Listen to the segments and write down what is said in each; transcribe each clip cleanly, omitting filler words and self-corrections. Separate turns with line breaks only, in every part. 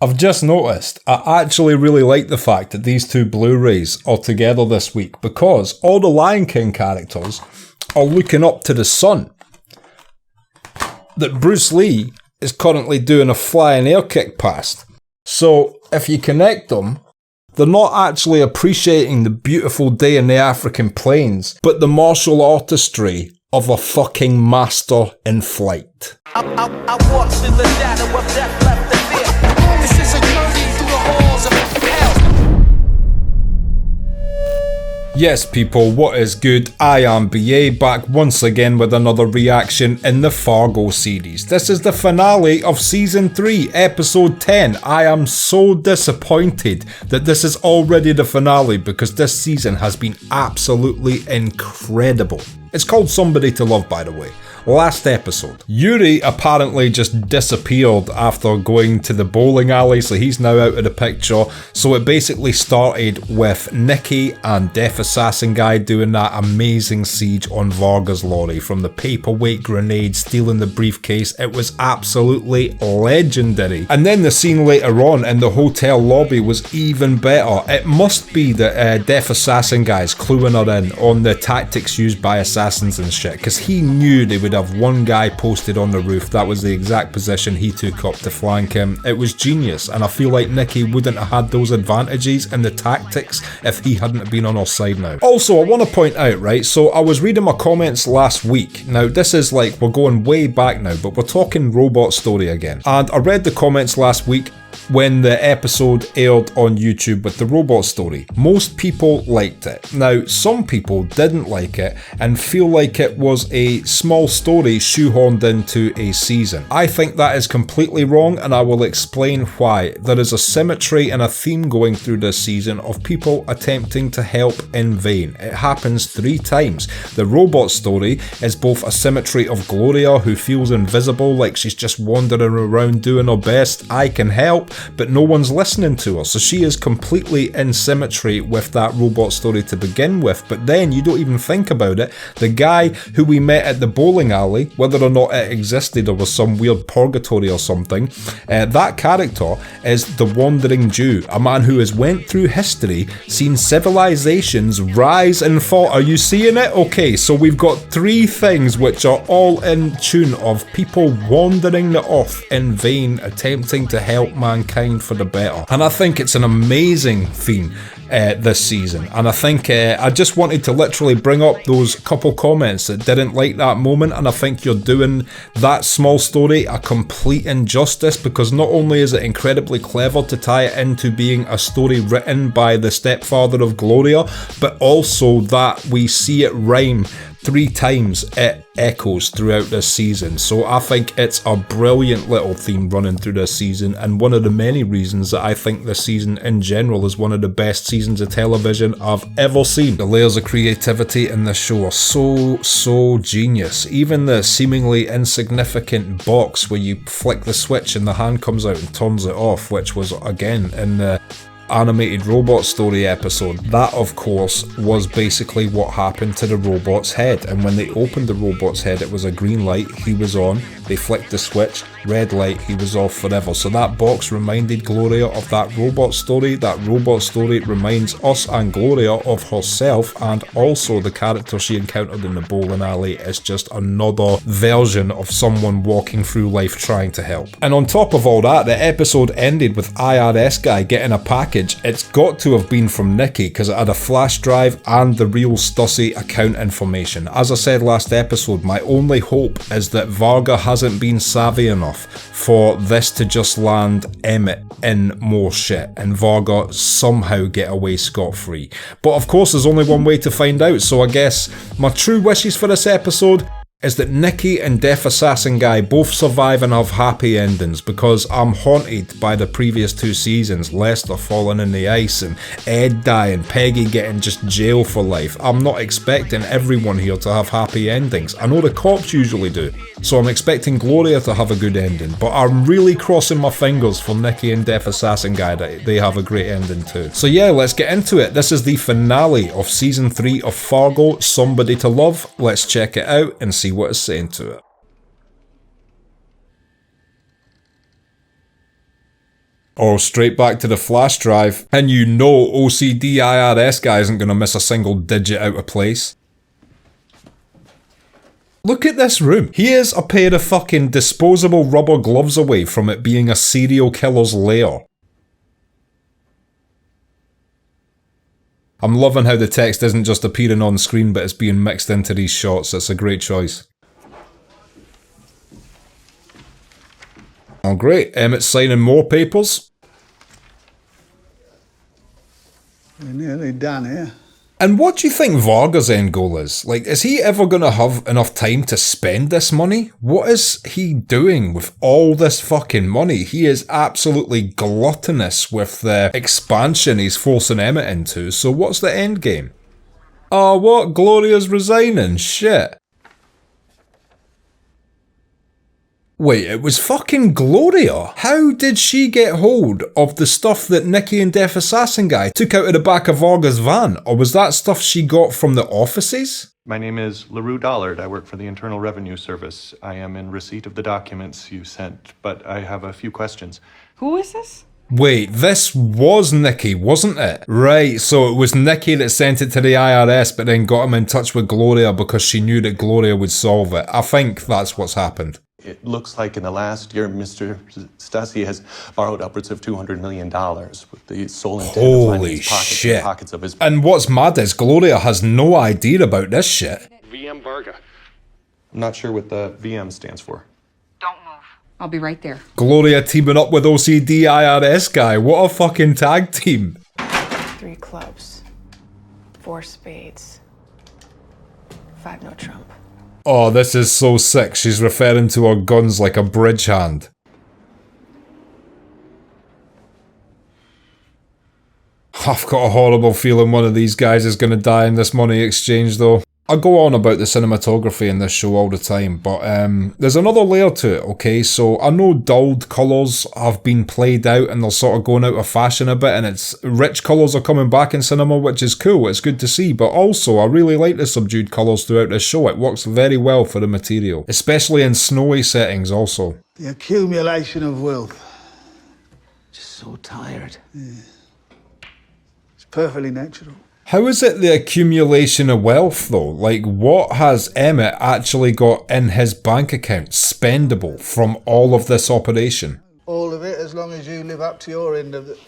I've just noticed, I actually really like the fact that these two Blu-rays are together this week because all the Lion King characters are looking up to the sun that Bruce Lee is currently doing a flying air kick past. So if you connect them, they're not actually appreciating the beautiful day in the African plains, but the martial artistry of a fucking master in flight.
I walked in the shadow of death, left the fear. This is a journey through the halls of hell.
Yes people, what is good? I am BA, back once again with another reaction in the Fargo series. This is the finale of Season 3, Episode 10. I am so disappointed that this is already the finale because this season has been absolutely incredible. It's called Somebody to Love, by the way. Last episode, Yuri apparently just disappeared after going to the bowling alley, so he's now out of the picture. So it basically started with Nikki and Death Assassin Guy doing that amazing siege on Varga's lorry, from the paperweight grenade, stealing the briefcase. It was absolutely legendary. And then the scene later on in the hotel lobby was even better. It must be that Death Assassin Guy's cluing her in on the tactics used by assassins and shit, because he knew they would have one guy posted on the roof. That was the exact position he took up to flank him. It was genius, and I feel like Nikki wouldn't have had those advantages in the tactics if he hadn't been on our side now. Also, I want to point out, right, so I was reading my comments last week. Now, this is like, we're going way back now, but we're talking Robot Story again. And I read the comments last week when the episode aired on YouTube with the Robot Story. Most people liked it. Now, some people didn't like it and feel like it was a small story shoehorned into a season. I think that is completely wrong, and I will explain why. There is a symmetry and a theme going through this season of people attempting to help in vain. It happens 3 times. The Robot Story is both a symmetry of Gloria, who feels invisible, like she's just wandering around doing her best. I can help, but no one's listening to her, so she is completely in symmetry with that Robot Story to begin with. But then you don't even think about it, the guy who we met at the bowling alley, whether or not it existed or was some weird purgatory or something, that character is the Wandering Jew, a man who has went through history, seen civilizations rise and fall. Are you seeing it? Okay, so we've got 3 things which are all in tune of people wandering the earth in vain, attempting to help mankind for the better. And I think it's an amazing theme this season, and I think I just wanted to literally bring up those couple comments that didn't like that moment, and I think you're doing that small story a complete injustice, because not only is it incredibly clever to tie it into being a story written by the stepfather of Gloria, but also that we see it rhyme 3 times. It echoes throughout this season. So I think it's a brilliant little theme running through this season, and one of the many reasons that I think this season in general is one of the best seasons of television I've ever seen. The layers of creativity in this show are so genius. Even the seemingly insignificant box where you flick the switch and the hand comes out and turns it off, which was again in the animated Robot Story episode. That, of course, was basically what happened to the robot's head, and when they opened the robot's head, it was a green light, he was on, they flicked the switch, red light, he was off forever. So that box reminded Gloria of that Robot Story. That Robot Story reminds us and Gloria of herself, and also the character she encountered in the bowling alley is just another version of someone walking through life trying to help. And on top of all that, the episode ended with IRS guy getting a package. It's got to have been from Nikki, because it had a flash drive and the real Stussy account information. As I said last episode, my only hope is that Varga hasn't been savvy enough for this to just land Emmett in more shit and Varga somehow get away scot-free. But of course there's only one way to find out, so I guess my true wishes for this episode is that Nikki and Death Assassin Guy both survive and have happy endings, because I'm haunted by the previous 2 seasons, Lester falling in the ice and Ed dying, Peggy getting just jail for life. I'm not expecting everyone here to have happy endings. I know the cops usually do, so I'm expecting Gloria to have a good ending, but I'm really crossing my fingers for Nikki and Death Assassin Guy that they have a great ending too. So yeah, let's get into it. This is the finale of Season 3 of Fargo, Somebody to Love. Let's check it out and see what it's saying to it. Or straight back to the flash drive. And you know OCD IRS guy isn't going to miss a single digit out of place. Look at this room. He is a pair of fucking disposable rubber gloves away from it being a serial killer's lair. I'm loving how the text isn't just appearing on screen, but it's being mixed into these shots. It's a great choice. Oh great, Emmett's signing more papers.
We're nearly done here.
And what do you think Varga's end goal is? Like, is he ever going to have enough time to spend this money? What is he doing with all this fucking money? He is absolutely gluttonous with the expansion he's forcing Emmett into, so what's the end game? Oh, what? Gloria's resigning? Shit. Wait, it was fucking Gloria? How did she get hold of the stuff that Nicky and Deaf Assassin guy took out of the back of Varga's van? Or was that stuff she got from the offices?
My name is LaRue Dollard. I work for the Internal Revenue Service. I am in receipt of the documents you sent, but I have a few questions.
Who is this?
Wait, this was Nicky, wasn't it? Right, so it was Nicky that sent it to the IRS but then got him in touch with Gloria because she knew that Gloria would solve it. I think that's what's happened.
It looks like in the last year, Mr. Stasi has borrowed upwards of $200 million with the sole intent of lining
Holy
his pockets
shit.
and pockets of his...
And what's mad is Gloria has no idea about this shit.
VM Varga. I'm not sure what the VM stands for.
Don't move. I'll be right there.
Gloria teaming up with OCD IRS guy. What a fucking tag team.
3 clubs, 4 spades, 5 no trump.
Oh, this is so sick. She's referring to her guns like a bridge hand. I've got a horrible feeling one of these guys is going to die in this money exchange though. I go on about the cinematography in this show all the time, but there's another layer to it, okay? So I know dulled colours have been played out and they're sort of going out of fashion a bit, and it's rich colours are coming back in cinema, which is cool, it's good to see, but also I really like the subdued colours throughout the show. It works very well for the material, especially in snowy settings also.
The accumulation of wealth.
Just so tired.
Yeah. It's perfectly natural.
How is it the accumulation of wealth though? Like, what has Emmett actually got in his bank account spendable from all of this operation?
All of it, as long as you live up to your end of it.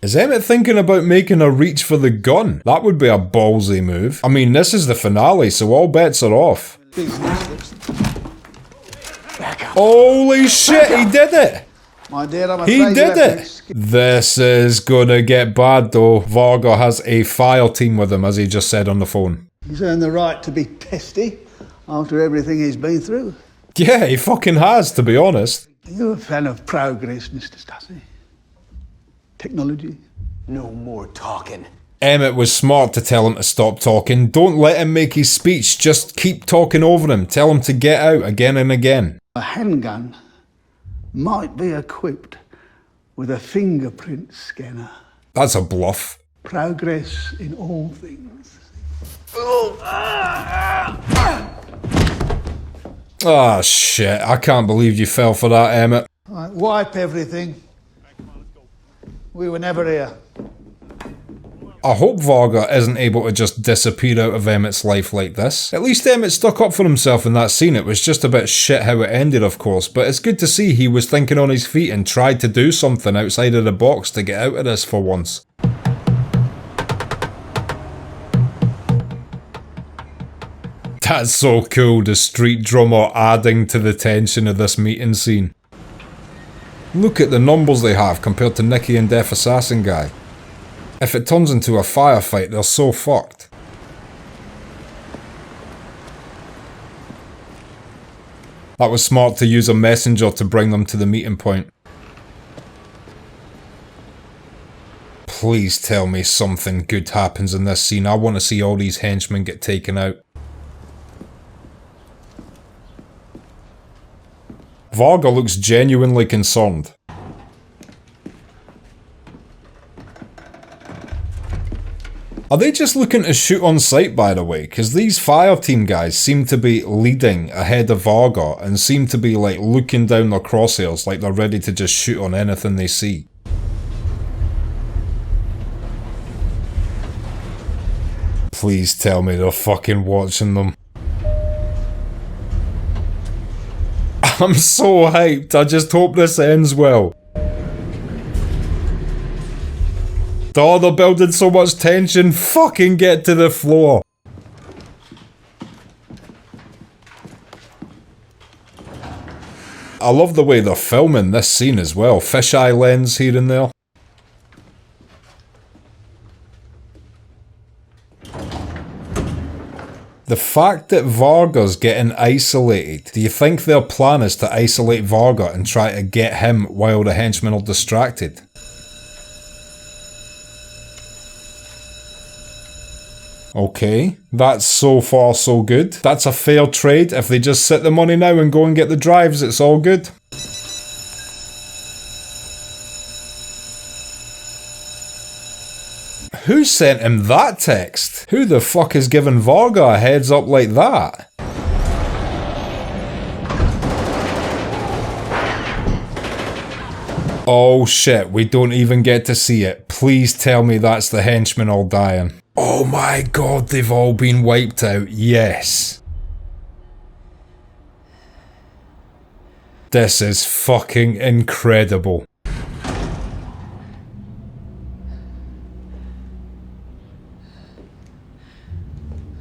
Is Emmett thinking about making a reach for the gun? That would be a ballsy move. I mean, this is the finale, so all bets are off. Holy shit, he did it!
My dear, I'm
He
afraid
did
you have
it!
to
This is gonna get bad though. Varga has a fire team with him, as he just said on the phone.
He's earned the right to be testy after everything he's been through.
Yeah, he fucking has, to be honest.
You're a fan of progress, Mr. Stasi. Technology.
No more talking.
Emmett was smart to tell him to stop talking. Don't let him make his speech, just keep talking over him. Tell him to get out again and again.
A handgun might be equipped with a fingerprint scanner.
That's a bluff.
Progress in all things.
Ah, shit. I can't believe you fell for that, Emmett.
Right, wipe everything. We were never here.
I hope Varga isn't able to just disappear out of Emmett's life like this. At least Emmett stuck up for himself in that scene. It was just a bit shit how it ended, of course, but it's good to see he was thinking on his feet and tried to do something outside of the box to get out of this for once. That's so cool, the street drummer adding to the tension of this meeting scene. Look at the numbers they have compared to Nicky and Deaf Assassin guy. If it turns into a firefight, they're so fucked. That was smart to use a messenger to bring them to the meeting point. Please tell me something good happens in this scene. I want to see all these henchmen get taken out. Varga looks genuinely concerned. Are they just looking to shoot on sight, by the way? Because these fire team guys seem to be leading ahead of Varga and seem to be like looking down their crosshairs like they're ready to just shoot on anything they see. Please tell me they're fucking watching them. I'm so hyped. I just hope this ends well. Oh, they're building so much tension. Fucking get to the floor. I love the way they're filming this scene as well. Fisheye lens here and there. The fact that Varga's getting isolated, do you think their plan is to isolate Varga and try to get him while the henchmen are distracted? Okay, that's so far so good. That's a fair trade. If they just sit the money now and go and get the drives, it's all good. Who sent him that text? Who the fuck is giving Varga a heads up like that? Oh shit, we don't even get to see it. Please tell me that's the henchmen all dying. Oh my god, they've all been wiped out. Yes. This is fucking incredible.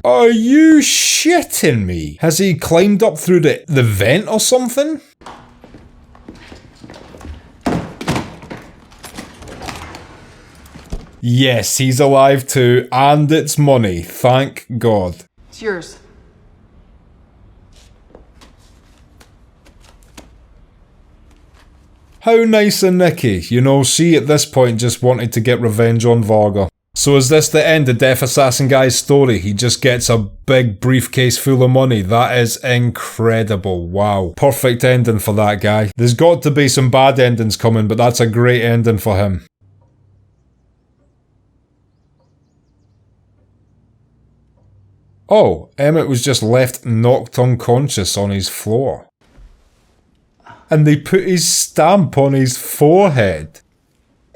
Are you shitting me? Has he climbed up through the vent or something? Yes, he's alive too, and it's money, thank God.
It's yours.
How nice of Nikki, you know, she at this point just wanted to get revenge on Varga. So is this the end of Death Assassin Guy's story? He just gets a big briefcase full of money. That is incredible. Wow. Perfect ending for that guy. There's got to be some bad endings coming, but that's a great ending for him. Oh, Emmett was just left knocked unconscious on his floor. And they put his stamp on his forehead.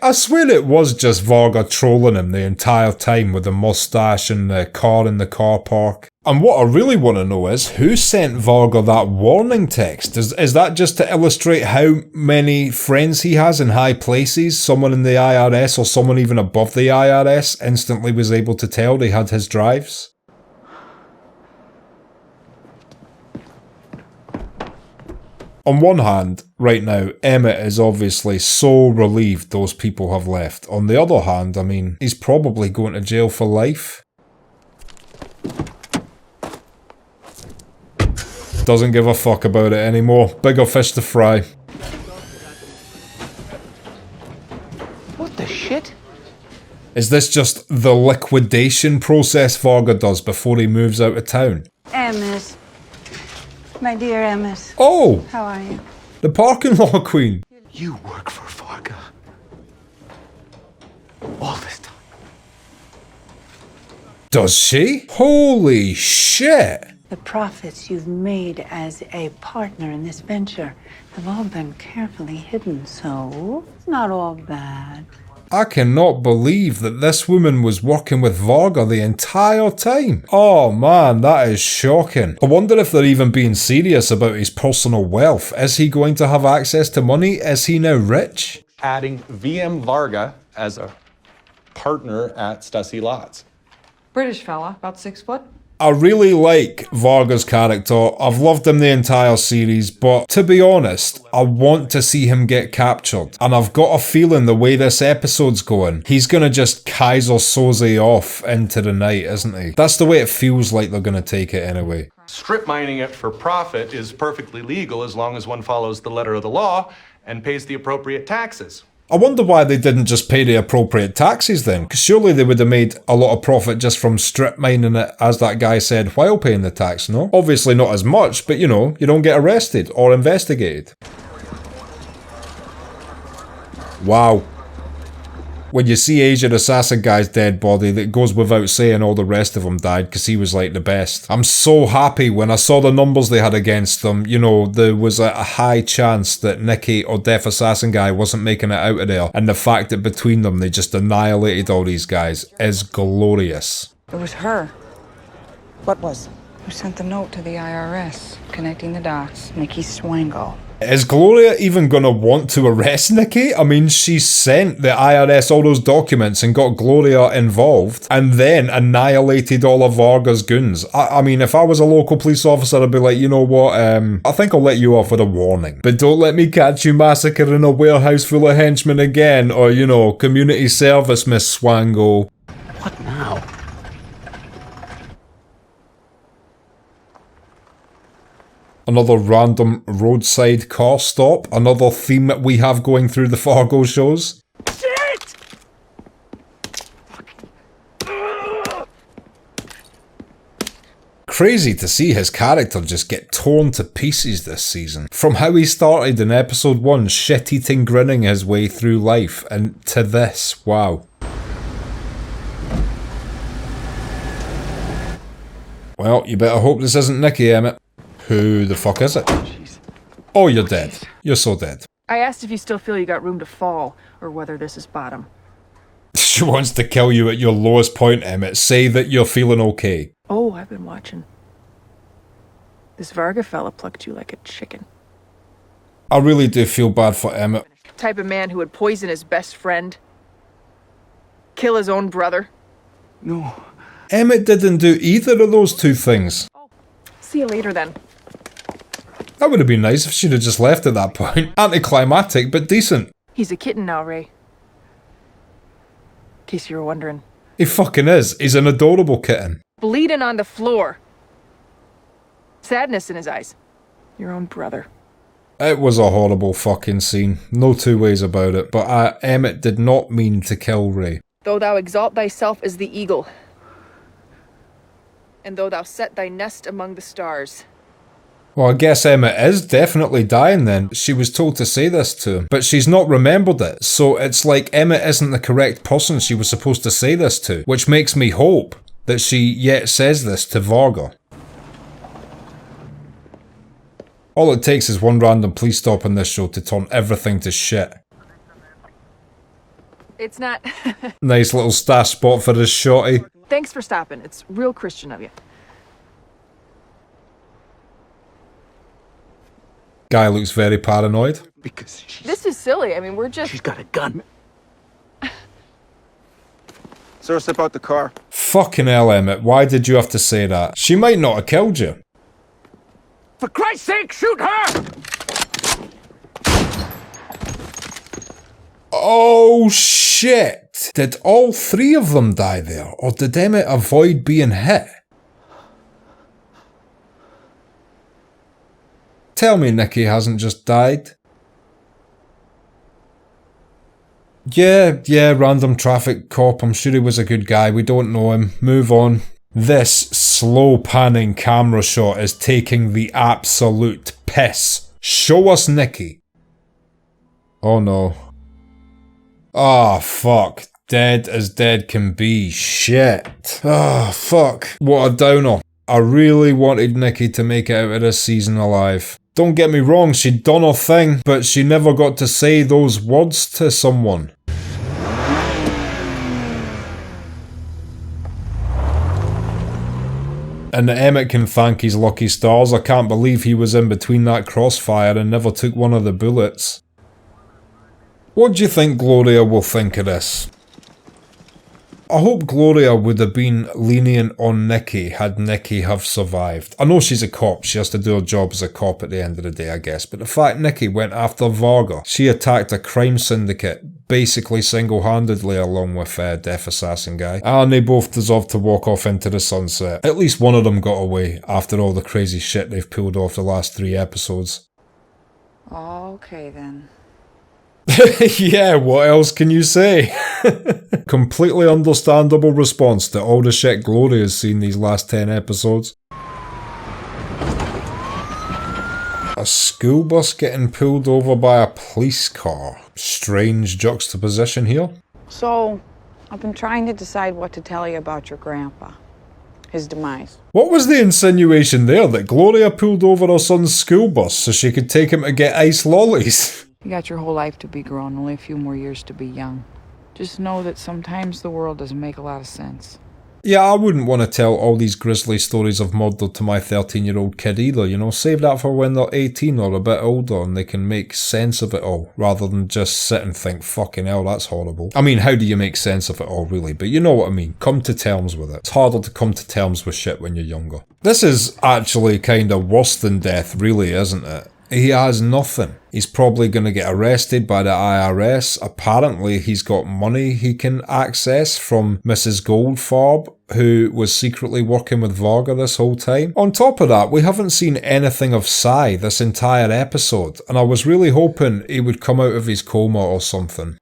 I swear it was just Varga trolling him the entire time with the mustache and the car in the car park. And what I really want to know is, who sent Varga that warning text? Is that just to illustrate how many friends he has in high places? Someone in the IRS or someone even above the IRS instantly was able to tell they had his drives? On one hand, right now, Emmett is obviously so relieved those people have left. On the other hand, I mean, he's probably going to jail for life. Doesn't give a fuck about it anymore. Bigger fish to fry.
What the shit?
Is this just the liquidation process Varga does before he moves out of town?
Emmett. My dear Emmett.
Oh!
How are you?
The parking lot queen.
You work for Fargo. All this time.
Does she? Holy shit!
The profits you've made as a partner in this venture have all been carefully hidden, so it's not all bad.
I cannot believe that this woman was working with Varga the entire time. Oh man, that is shocking. I wonder if they're even being serious about his personal wealth. Is he going to have access to money? Is he now rich?
Adding VM Varga as a partner at Stussy Lots.
British fella, about 6 foot.
I really like Varga's character. I've loved him the entire series, but to be honest, I want to see him get captured. And I've got a feeling the way this episode's going, he's gonna just Kaiser Soze off into the night, isn't he? That's the way it feels like they're gonna take it anyway.
Strip mining it for profit is perfectly legal as long as one follows the letter of the law and pays the appropriate taxes.
I wonder why they didn't just pay the appropriate taxes then, because surely they would have made a lot of profit just from strip mining it, as that guy said, while paying the tax, no? Obviously not as much, but you know, you don't get arrested or investigated. Wow. When you see Asian assassin guy's dead body, that goes without saying all the rest of them died because he was like the best. I'm so happy when I saw the numbers they had against them. You know, there was a high chance that Nikki or Deaf Assassin guy wasn't making it out of there, and the fact that between them they just annihilated all these guys is glorious.
It was her. What was? Who sent the note to the IRS, connecting the dots. Nikki Swango.
Is Gloria even gonna want to arrest Nikki? I mean, she sent the IRS all those documents and got Gloria involved, and then annihilated all of Varga's goons. I mean, if I was a local police officer, I'd be like, you know what, I think I'll let you off with a warning. But don't let me catch you massacring a warehouse full of henchmen again, or, you know, community service, Miss Swango.
What now?
Another random roadside car stop. Another theme that we have going through the Fargo shows.
Shit!
Crazy to see his character just get torn to pieces this season. From how he started in episode 1, shit-eating grinning his way through life, and to this, wow. Well, you better hope this isn't Nikki, Emmett. Who the fuck is it?
Jeez.
Oh, you're dead. You're so dead.
I asked if you still feel you got room to fall, or whether this is bottom.
She wants to kill you at your lowest point, Emmett. Say that you're feeling okay.
Oh, I've been watching. This Varga fella plucked you like a chicken.
I really do feel bad for Emmett.
Type of man who would poison his best friend. Kill his own brother.
No.
Emmett didn't do either of those two things.
See you later then.
That would have been nice if she'd have just left at that point. Anticlimactic, but decent.
He's a kitten now, Ray. In case you were wondering.
He fucking is. He's an adorable kitten.
Bleeding on the floor. Sadness in his eyes. Your own brother.
It was a horrible fucking scene. No two ways about it. But Emmett did not mean to kill Ray.
Though thou exalt thyself as the eagle, and though thou set thy nest among the stars.
Well, I guess Emmett is definitely dying then. She was told to say this to him, but she's not remembered it. So it's like Emmett isn't the correct person she was supposed to say this to, which makes me hope that she yet says this to Varga. All it takes is one random police stop in this show to turn everything to shit.
It's not...
Nice little stash spot for this shorty.
Thanks for stopping. It's real Christian of you.
Guy looks very paranoid.
Because
This is silly. I mean, we're just...
she's got a gun. Sir, step out the car.
Fucking hell, Emmett, why did you have to say that? She might not have killed you.
For Christ's sake, shoot her!
Oh shit! Did all three of them die there, or did Emmett avoid being hit? Tell me Nikki hasn't just died. Yeah, random traffic cop, I'm sure he was a good guy, we don't know him, move on. This slow panning camera shot is taking the absolute piss. Show us Nikki. Oh no. Ah, fuck. Dead as dead can be. Shit. Ah, fuck. What a downer. I really wanted Nikki to make it out of this season alive. Don't get me wrong, she'd done her thing, but she never got to say those words to someone. And Emmett can thank his lucky stars. I can't believe he was in between that crossfire and never took one of the bullets. What do you think Gloria will think of this? I hope Gloria would have been lenient on Nikki had Nikki have survived. I know she's a cop, she has to do her job as a cop at the end of the day, I guess, but the fact Nikki went after Varga, she attacked a crime syndicate, basically single-handedly along with Deaf Assassin guy, and they both deserve to walk off into the sunset. At least one of them got away after all the crazy shit they've pulled off the last 3 episodes.
Okay then.
Yeah, what else can you say? Completely understandable response to all the shit Gloria's seen these last 10 episodes. A school bus getting pulled over by a police car. Strange juxtaposition here.
So, I've been trying to decide what to tell you about your grandpa. His demise.
What was the insinuation there? That Gloria pulled over her son's school bus so she could take him to get ice lollies?
You got your whole life to be grown, only a few more years to be young. Just know that sometimes the world doesn't make a lot of sense.
Yeah, I wouldn't want to tell all these grisly stories of murder to my 13-year-old kid either, you know. Save that for when they're 18 or a bit older and they can make sense of it all, rather than just sit and think, fucking hell, that's horrible. I mean, how do you make sense of it all, really? But you know what I mean. Come to terms with it. It's harder to come to terms with shit when you're younger. This is actually kind of worse than death, really, isn't it? He has nothing. He's probably going to get arrested by the IRS. Apparently, he's got money he can access from Mrs. Goldfarb, who was secretly working with Varga this whole time. On top of that, we haven't seen anything of Sai this entire episode, and I was really hoping he would come out of his coma or something.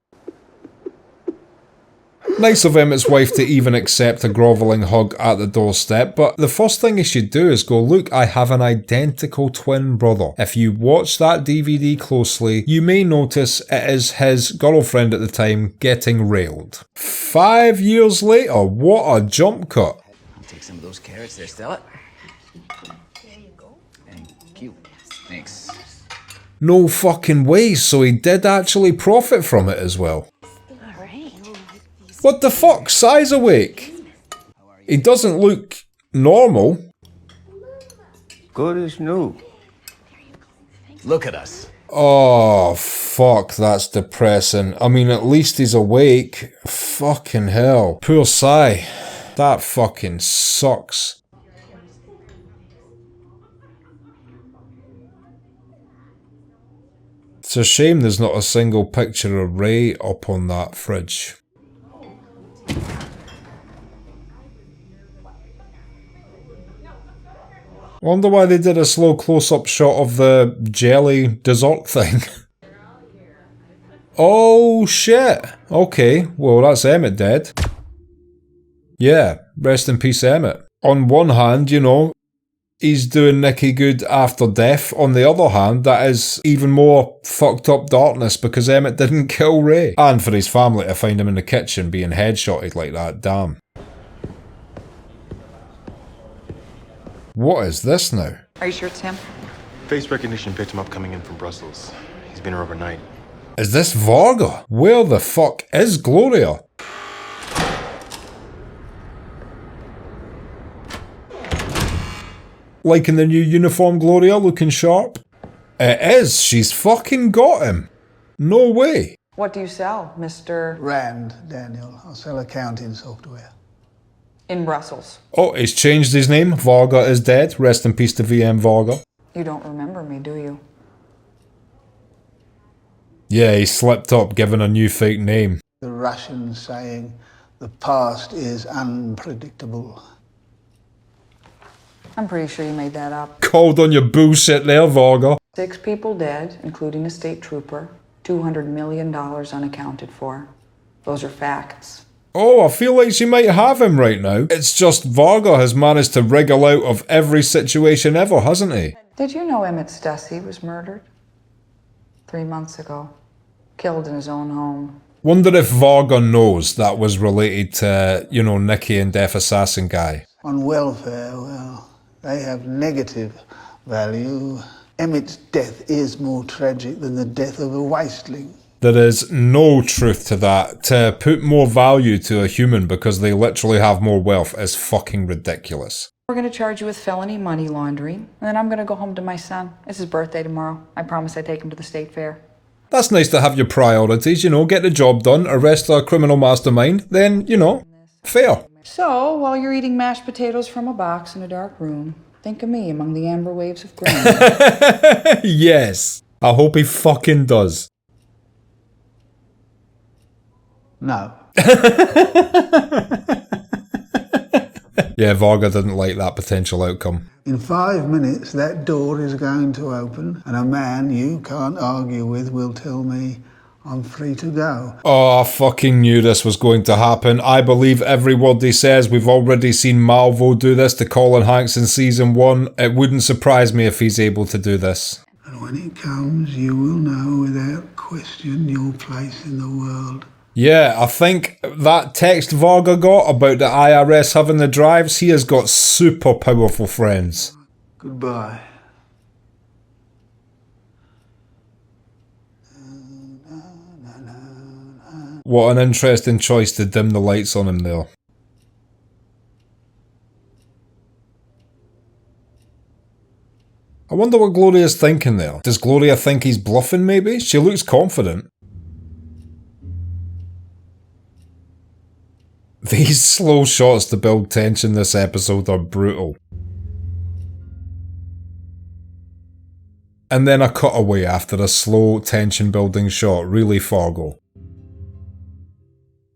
Nice of Emmett's wife to even accept a grovelling hug at the doorstep, but the first thing he should do is go, look, I have an identical twin brother. If you watch that DVD closely, you may notice it is his girlfriend at the time getting railed. 5 years later, what a jump cut.
I'll take some of those carrots there, Stella. There you go. Thank you. Thanks.
No fucking way, so he did actually profit from it as well. What the fuck? Sai's awake. He doesn't look normal.
Good as new.
Look at us.
Oh, fuck, that's depressing. I mean, at least he's awake. Fucking hell. Poor Sai. That fucking sucks. It's a shame there's not a single picture of Ray up on that fridge. Wonder why they did a slow close-up shot of the jelly dessert thing. Oh shit. Okay, well that's Emmett dead. Yeah, rest in peace Emmett. On one hand, you know, he's doing Nicky good after death. On the other hand, that is even more fucked up darkness because Emmett didn't kill Ray. And for his family to find him in the kitchen being headshotted like that, damn. What is this now?
Are you sure it's him?
Face recognition picked him up coming in from Brussels. He's been here overnight.
Is this Varga? Where the fuck is Gloria? Liking the new uniform, Gloria, looking sharp? It is, she's fucking got him. No way.
What do you sell, Mr.
Rand, Daniel. I sell accounting software.
in Brussels?
Oh, he's changed his name. Varga is dead. Rest in peace to VM Varga.
You don't remember me, do you?
Yeah, he slipped up, given a new fake name.
The Russian saying, the past is unpredictable.
I'm pretty sure you made that up.
Called on your bullshit there, Varga.
6 people dead, including a state trooper. $200 million unaccounted for. Those are facts.
Oh, I feel like she might have him right now. It's just Varga has managed to wriggle out of every situation ever, hasn't he?
Did you know Emmett Stussy was murdered? 3 months ago. Killed in his own home.
Wonder if Varga knows that was related to, you know, Nicky and Deaf Assassin guy.
On welfare, well, they have negative value. Emmett's death is more tragic than the death of a wasteling.
There is no truth to that. To put more value to a human because they literally have more wealth is fucking ridiculous.
We're gonna charge you with felony money laundering, and then I'm gonna go home to my son. It's his birthday tomorrow. I promise I take him to the state fair.
That's nice to have your priorities, you know, get the job done, arrest a criminal mastermind, then, you know, fair.
So, while you're eating mashed potatoes from a box in a dark room, think of me among the amber waves of grain.
Yes. I hope he fucking does.
No.
Yeah, Varga didn't like that potential outcome.
In 5 minutes, that door is going to open, and a man you can't argue with will tell me I'm free to go.
Oh, I fucking knew this was going to happen. I believe every word he says. We've already seen Malvo do this to Colin Hanks in season 1. It wouldn't surprise me if he's able to do this.
And when it comes, you will know without question your place in the world.
Yeah, I think that text Varga got about the IRS having the drives, he has got super powerful friends.
Goodbye.
What an interesting choice to dim the lights on him there. I wonder what Gloria's thinking there. Does Gloria think he's bluffing maybe? She looks confident. These slow shots to build tension this episode are brutal. And then a cutaway after a slow tension building shot, really Fargo.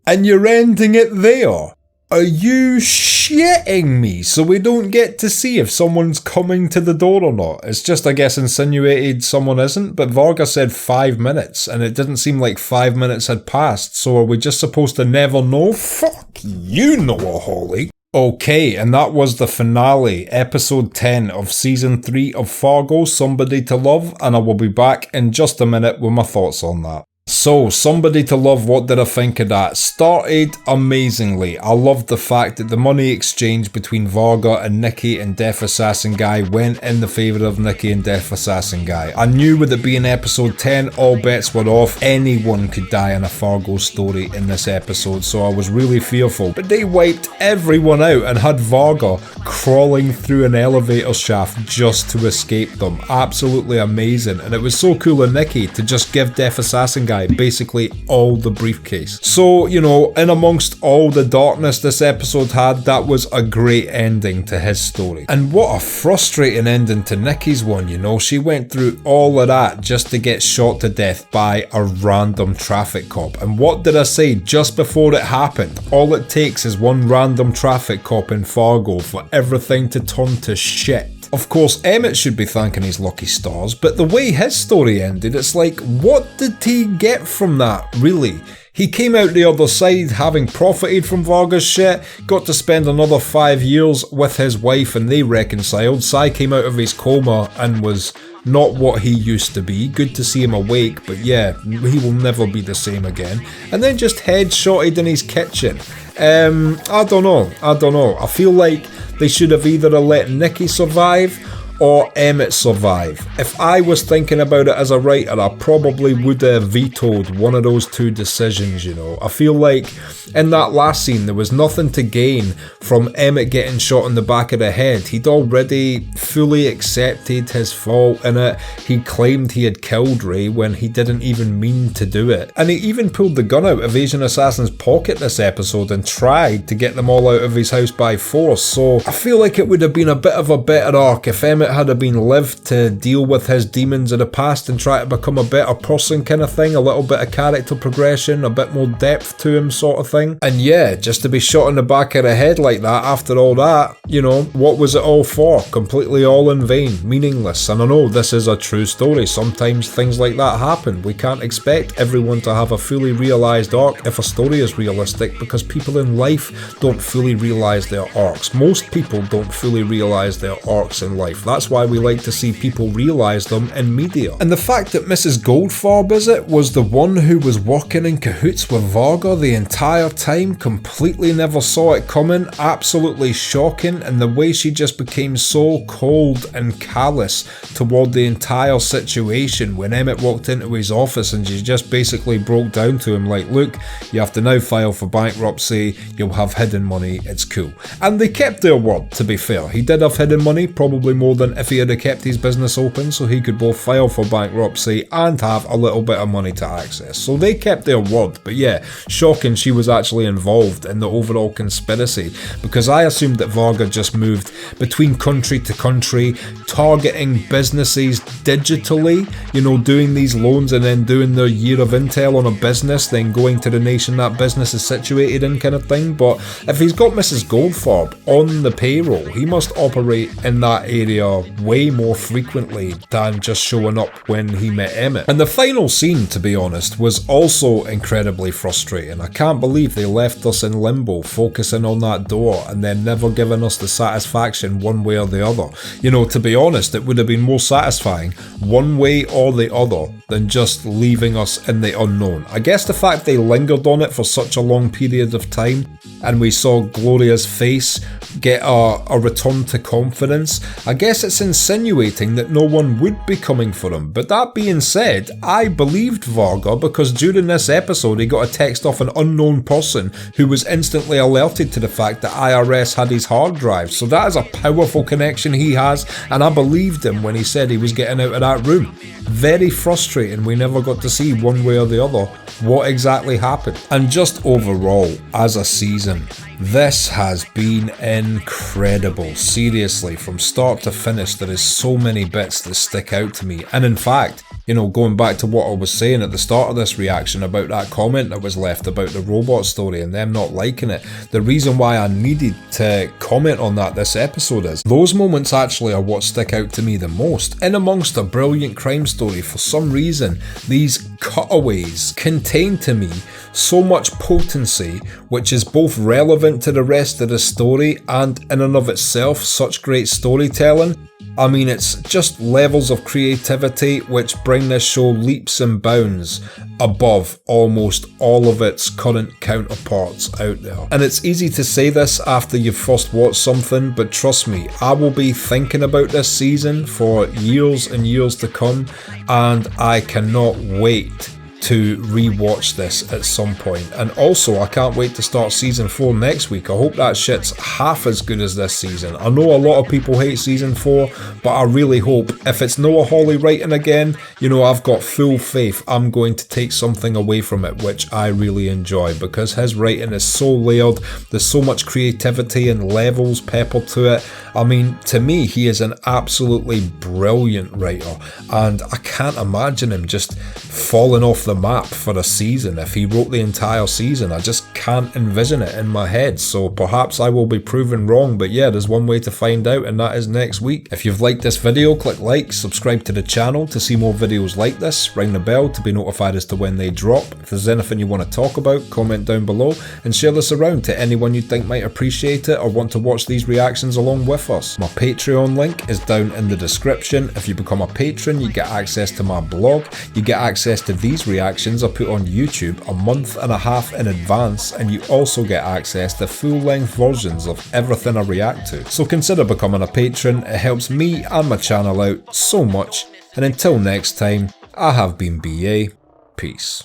And you're ending it there? Are you shitting me? So we don't get to see if someone's coming to the door or not. It's just, I guess, insinuated someone isn't, but Varga said 5 minutes, and it didn't seem like 5 minutes had passed, so are we just supposed to never know? Fuck you, Noah Hawley. Okay, and that was the finale, episode 10 of season 3 of Fargo, Somebody to Love, and I will be back in just a minute with my thoughts on that. So, Somebody to Love, what did I think of that? Started amazingly. I loved the fact that the money exchange between Varga and Nikki and Death Assassin Guy went in the favour of Nikki and Death Assassin Guy. I knew with it being episode 10, all bets were off. Anyone could die in a Fargo story in this episode, so I was really fearful. But they wiped everyone out and had Varga crawling through an elevator shaft just to escape them. Absolutely amazing. And it was so cool of Nikki to just give Death Assassin Guy basically all the briefcase. So, you know, in amongst all the darkness this episode had, that was a great ending to his story. And what a frustrating ending to Nikki's one, you know. She went through all of that just to get shot to death by a random traffic cop. And what did I say just before it happened? All it takes is one random traffic cop in Fargo for everything to turn to shit. Of course, Emmett should be thanking his lucky stars, but the way his story ended, it's like, what did he get from that, really? He came out the other side having profited from Varga's shit, got to spend another 5 years with his wife and they reconciled. Sai came out of his coma and was not what he used to be. Good to see him awake, but yeah, he will never be the same again. And then just headshotted in his kitchen. I don't know. I feel like they should have either let Nikki survive or Emmett survive. If I was thinking about it as a writer, I probably would have vetoed one of those two decisions, you know. I feel like in that last scene there was nothing to gain from Emmett getting shot in the back of the head. He'd already fully accepted his fault in it. He claimed he had killed Ray when he didn't even mean to do it. And he even pulled the gun out of Asian Assassin's pocket this episode and tried to get them all out of his house by force. So I feel like it would have been a bit of a better arc if Emmett had have been lived to deal with his demons of the past and try to become a better person kind of thing, a little bit of character progression, a bit more depth to him sort of thing. And yeah, just to be shot in the back of the head like that after all that, you know, what was it all for? Completely all in vain, meaningless. And I know this is a true story, sometimes things like that happen. We can't expect everyone to have a fully realised arc if a story is realistic, because people in life don't fully realise their arcs. Most people don't fully realise their arcs in life. That's why we like to see people realise them in media. And the fact that Mrs. Goldfarb, was the one who was working in cahoots with Varga the entire time, completely never saw it coming, absolutely shocking, and the way she just became so cold and callous toward the entire situation when Emmett walked into his office and she just basically broke down to him like, look, you have to now file for bankruptcy, you'll have hidden money, it's cool. And they kept their word, to be fair. He did have hidden money, probably more than if he had kept his business open, so he could both file for bankruptcy and have a little bit of money to access. So they kept their word. But yeah, shocking she was actually involved in the overall conspiracy, because I assumed that Varga just moved between country to country, targeting businesses digitally, you know, doing these loans and then doing their year of intel on a business, then going to the nation that business is situated in kind of thing. But if he's got Mrs. Goldfarb on the payroll, he must operate in that area appear way more frequently than just showing up when he met Emmett. And the final scene, to be honest, was also incredibly frustrating. I can't believe they left us in limbo, focusing on that door and then never giving us the satisfaction one way or the other. You know, to be honest, it would have been more satisfying one way or the other than just leaving us in the unknown. I guess the fact they lingered on it for such a long period of time and we saw Gloria's face get a return to confidence, I guess it's insinuating that no one would be coming for him. But that being said, I believed Fargo because during this episode he got a text off an unknown person who was instantly alerted to the fact that IRS had his hard drive. So that is a powerful connection he has, and I believed him when he said he was getting out of that room. Very frustrating we never got to see one way or the other what exactly happened. And just overall, as a season, this has been incredible. Seriously, from start to finish, there is so many bits that stick out to me. And in fact, you know, going back to what I was saying at the start of this reaction about that comment that was left about the robot story and them not liking it, the reason why I needed to comment on that this episode is those moments actually are what stick out to me the most. In amongst a brilliant crime story, for some reason, these cutaways contain to me so much potency, which is both relevant to the rest of the story and in and of itself such great storytelling. I mean, it's just levels of creativity which bring this show leaps and bounds above almost all of its current counterparts out there. And it's easy to say this after you've first watched something, but trust me, I will be thinking about this season for years and years to come, and I cannot wait to rewatch this at some point. And also, I can't wait to start season 4 next week. I hope that shit's half as good as this season. I know a lot of people hate season 4, but I really hope if it's Noah Hawley writing again, you know, I've got full faith I'm going to take something away from it which I really enjoy, because his writing is so layered, there's so much creativity and levels peppered to it. I mean, to me, he is an absolutely brilliant writer, and I can't imagine him just falling off the map for a season. If he wrote the entire season, I just can't envision it in my head. So perhaps I will be proven wrong, but yeah, there's one way to find out, and that is next week. If you've liked this video, click like, subscribe to the channel to see more videos like this, ring the bell to be notified as to when they drop. If there's anything you want to talk about, comment down below and share this around to anyone you think might appreciate it or want to watch these reactions along with us. My Patreon link is down in the description. If you become a patron, you get access to my blog, you get access to these reactions I put on YouTube a month and a half in advance, and you also get access to full-length versions of everything I react to. So consider becoming a patron, it helps me and my channel out so much, and until next time, I have been BA, peace.